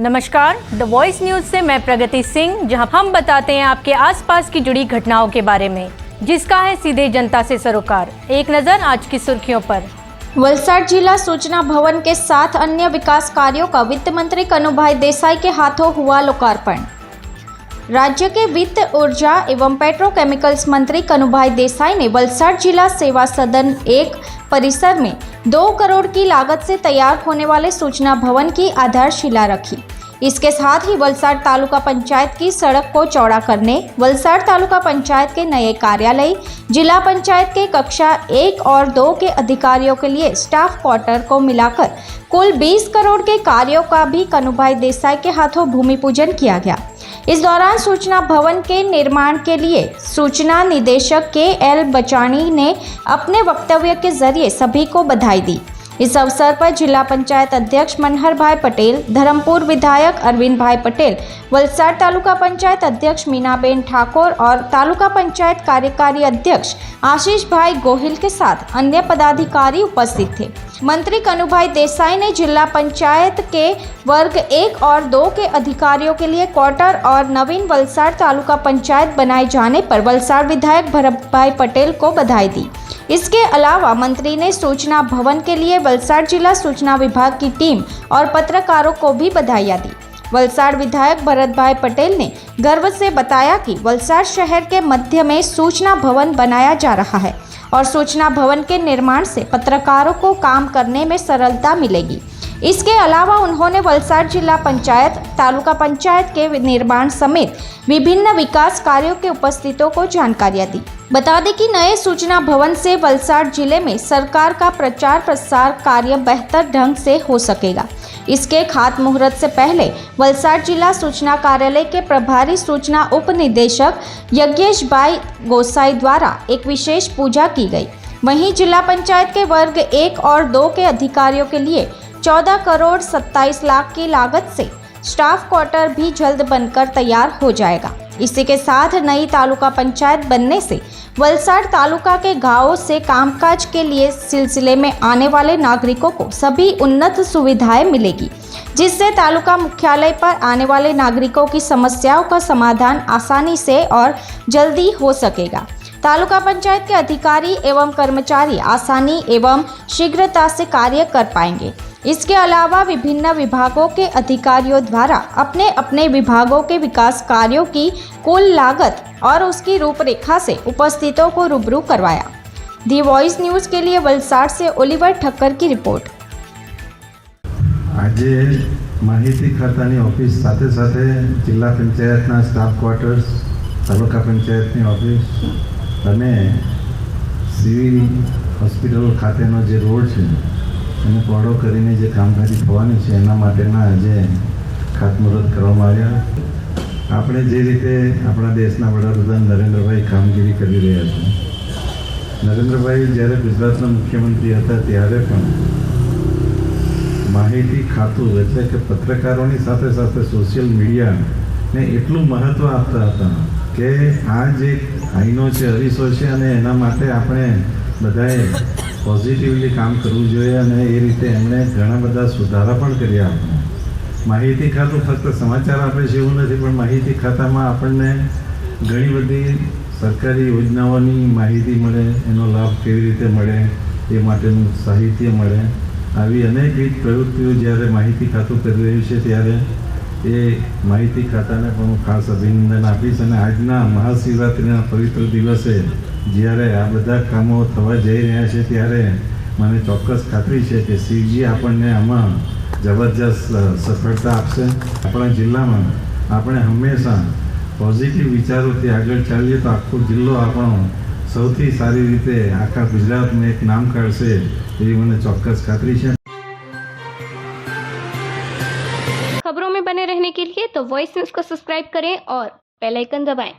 नमस्कार, the voice news से मैं प्रगति सिंह, जहां हम बताते हैं आपके आसपास की जुड़ी घटनाओं के बारे में, जिसका है सीधे जनता से सरोकार। एक नजर आज की सुर्खियों पर। वलसाड जिला सूचना भवन के 7 अन्य विकास कार्यों का वित्त मंत्री कनुभाई देसाई के हाथों हुआ लोकार्पण। राज्य के वित्त, ऊर्जा एवं पेट्रोकेमिकल्स मंत्री कनुभाई देसाई ने वलसाड जिला सेवा सदन 1 परिसर में 2 करोड़ की लागत से तैयार होने वाले सूचना भवन की आधारशिला रखी। इसके साथ ही वलसाड तालुका पंचायत की सड़क को चौड़ा करने, वलसाड तालुका पंचायत के नए कार्यालय, जिला पंचायत के कक्षा 1 और 2 के अधिकारियों के लिए स्टाफ क्वार्टर को मिलाकर कुल 20 करोड़ के कार्यों का भी कनुभाई देसाई के हाथों भूमि पूजन किया गया। इस दौरान सूचना भवन के निर्माण के लिए सूचना निदेशक KL बचानी ने अपने वक्तव्य के जरिए सभी को बधाई दी। इस अवसर पर जिला पंचायत अध्यक्ष मनहर भाई पटेल, धर्मपुर विधायक अरविंद भाई पटेल, वलसाड तालुका पंचायत अध्यक्ष मीनाबेन ठाकुर और तालुका पंचायत कार्यकारी अध्यक्ष आशीष भाई गोहिल के साथ अन्य पदाधिकारी उपस्थित थे। मंत्री कनुभाई देसाई ने जिला पंचायत के वर्ग 1 और 2 के अधिकारियों के लिए क्वार्टर और नवीन वलसाड तालुका पंचायत बनाए जाने पर वलसाड विधायक भरत भाई पटेल को बधाई दी। इसके अलावा मंत्री ने सूचना भवन के लिए वलसाड जिला सूचना विभाग की टीम और पत्रकारों को भी बधाइयाँ दी। वलसाड विधायक भरत भाई पटेल ने गर्व से बताया कि वलसाड शहर के मध्य में सूचना भवन बनाया जा रहा है और सूचना भवन के निर्माण से पत्रकारों को काम करने में सरलता मिलेगी। इसके अलावा उन्होंने वलसाड जिला पंचायत, तालुका पंचायत के निर्माण समेत विभिन्न विकास कार्यों के उपस्थितों को जानकारियां दी। बता दें कि नए सूचना भवन से वलसाड जिले में सरकार का प्रचार प्रसार कार्य बेहतर ढंग से हो सकेगा। इसके खातमुहूर्त से पहले वलसाड जिला सूचना कार्यालय के प्रभारी सूचना उप निदेशक यज्ञेश भाई गोसाई द्वारा एक विशेष पूजा की गई। वहीं जिला पंचायत के वर्ग 1 और 2 के अधिकारियों के लिए 14 करोड़ 27 लाख की लागत से स्टाफ क्वार्टर भी जल्द बनकर तैयार हो जाएगा। इसी के साथ नई तालुका पंचायत बनने से वलसाड तालुका के गांवों से कामकाज के लिए सिलसिले में आने वाले नागरिकों को सभी उन्नत सुविधाएं मिलेगी, जिससे तालुका मुख्यालय पर आने वाले नागरिकों की समस्याओं का समाधान आसानी से और जल्दी हो सकेगा। तालुका पंचायत के अधिकारी एवं कर्मचारी आसानी एवं शीघ्रता से कार्य कर पाएंगे। इसके अलावा विभिन्न विभागों के अधिकारियों द्वारा अपने अपने विभागों के विकास कार्यों की कुल लागत और उसकी रूपरेखा से उपस्थितों को रूबरू करवाया। दी वॉइस न्यूज के लिए वलसाड से ओलिवर ठक्कर की रिपोर्ट। आज माहिती खातानी ऑफिस साथे साथे जिला पंचायतना स्टाफ क्वार्टर्स, तालुका पंचायतनी ऑफिस अने सिविल होस्पिटल खातेनो जे रोड छे एने पહોળો કરીને જે કામગીરી થવાની છે એના માટેના આજે ખાતમુહૂર્ત કરવામાં આવ્યા। આપણે જે રીતે આપણા દેશના વડાપ્રધાન નરેન્દ્રભાઈ કામગીરી કરી રહ્યા છે, નરેન્દ્રભાઈ જ્યારે ગુજરાતના મુખ્યમંત્રી હતા ત્યારે પણ માહિતી ખાતું એટલે કે પત્રકારોની સાથે સાથે સોશિયલ મીડિયાને એટલું મહત્ત્વ આપતા હતા કે આ જે આઈનો છે, અરીસો છે અને એના માટે આપણે બધાએ પોઝિટિવલી કામ કરવું જોઈએ અને એ રીતે એમણે ઘણા બધા સુધારા પણ કર્યા। માહિતી ખાતું ફક્ત સમાચાર આપે છે એવું નથી, પણ માહિતી ખાતામાં આપણને ઘણી બધી સરકારી યોજનાઓની માહિતી મળે, એનો લાભ કેવી રીતે મળે એ માટેનું સાહિત્ય મળે। આવી અનેકવિધ પ્રવૃત્તિઓ જ્યારે માહિતી ખાતું કરી રહ્યું છે ત્યારે એ માહિતી ખાતાને પણ હું ખાસ અભિનંદન આપીશ। અને આજના મહાશિવરાત્રિના પવિત્ર દિવસે જ્યારે આ બધા કામો થવા જઈ રહ્યા છે ત્યારે મને ચોક્કસ ખાતરી છે કે શિવજી આપણને આમાં જબરજસ્ત સફળતા આપશે। આપણા જિલ્લામાં આપણે હંમેશા પોઝિટિવ વિચારોથી આગળ ચાલીએ તો આખો જિલ્લો આપણો સૌથી સારી રીતે આખા ગુજરાતને એક નામ કાઢશે એવી મને ચોક્કસ ખાતરી છે। खबरों में बने रहने के लिए तो वॉइस न्यूज को सब्सक्राइब करें और बेल आइकन दबाएं।